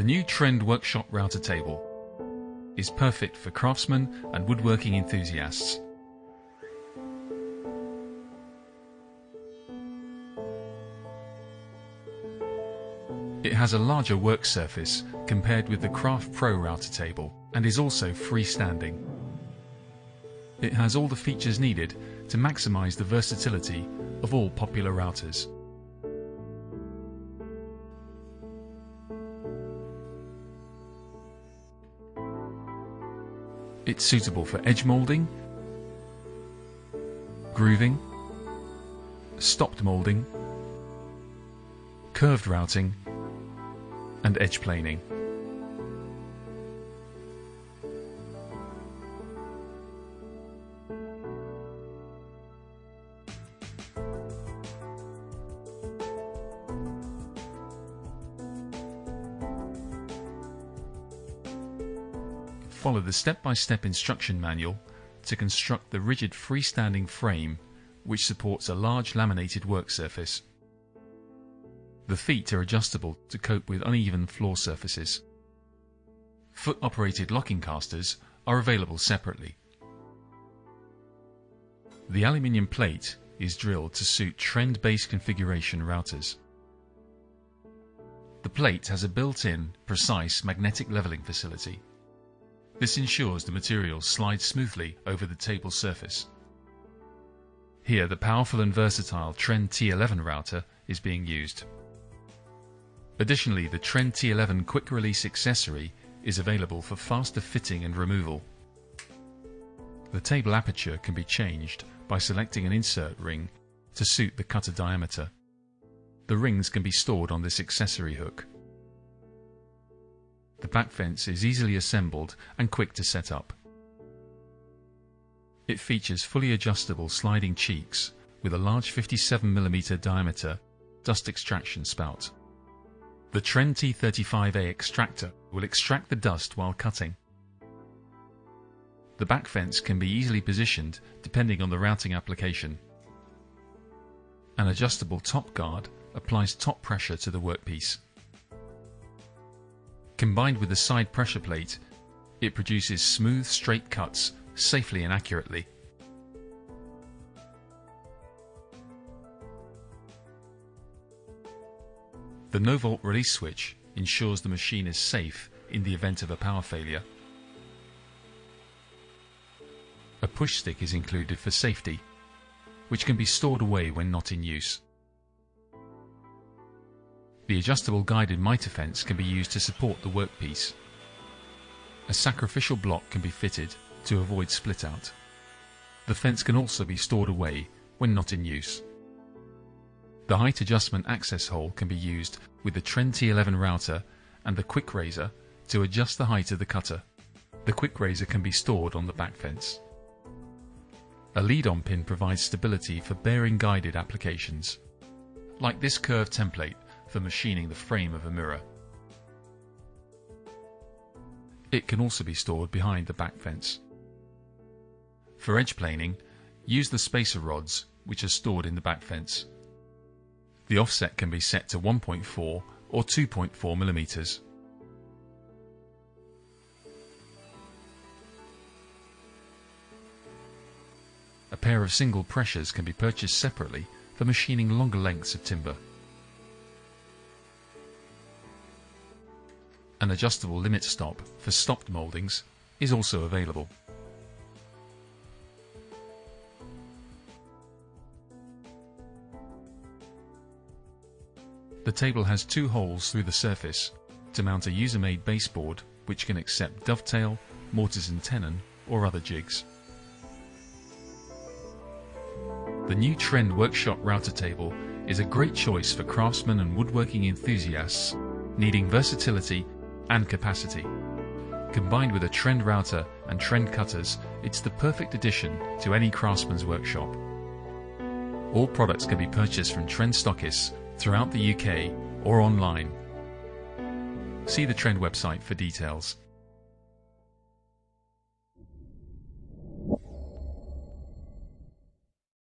The new Trend Workshop router table is perfect for craftsmen and woodworking enthusiasts. It has a larger work surface compared with the Craft Pro router table and is also freestanding. It has all the features needed to maximize the versatility of all popular routers. It's suitable for edge molding, grooving, stopped molding, curved routing, and edge planing. Follow the step-by-step instruction manual to construct the rigid freestanding frame which supports a large laminated work surface. The feet are adjustable to cope with uneven floor surfaces. Foot-operated locking casters are available separately. The aluminium plate is drilled to suit trend-based configuration routers. The plate has a built-in, precise magnetic leveling facility. This ensures the material slides smoothly over the table surface. Here, the powerful and versatile Trend T11 router is being used. Additionally, the Trend T11 Quick Release Accessory is available for faster fitting and removal. The table aperture can be changed by selecting an insert ring to suit the cutter diameter. The rings can be stored on this accessory hook. The back fence is easily assembled and quick to set up. It features fully adjustable sliding cheeks with a large 57mm diameter dust extraction spout. The Trend T35A extractor will extract the dust while cutting. The back fence can be easily positioned depending on the routing application. An adjustable top guard applies top pressure to the workpiece. Combined with the side pressure plate, it produces smooth, straight cuts safely and accurately. The no-volt release switch ensures the machine is safe in the event of a power failure. A push stick is included for safety, which can be stored away when not in use. The adjustable guided mitre fence can be used to support the workpiece. A sacrificial block can be fitted to avoid split out. The fence can also be stored away when not in use. The height adjustment access hole can be used with the Trend T11 router and the quick razor to adjust the height of the cutter. The quick razor can be stored on the back fence. A lead-on pin provides stability for bearing guided applications, like this curved template for machining the frame of a mirror. It can also be stored behind the back fence. For edge planing, use the spacer rods which are stored in the back fence. The offset can be set to 1.4 or 2.4 millimeters. A pair of single pressures can be purchased separately for machining longer lengths of timber. An adjustable limit stop for stopped mouldings is also available. The table has two holes through the surface to mount a user-made baseboard which can accept dovetail, mortise and tenon or other jigs. The new Trend Workshop router table is a great choice for craftsmen and woodworking enthusiasts needing versatility and capacity. Combined with a Trend router and Trend cutters, it's the perfect addition to any craftsman's workshop. All products can be purchased from Trend stockists throughout the UK or online. See the Trend website for details.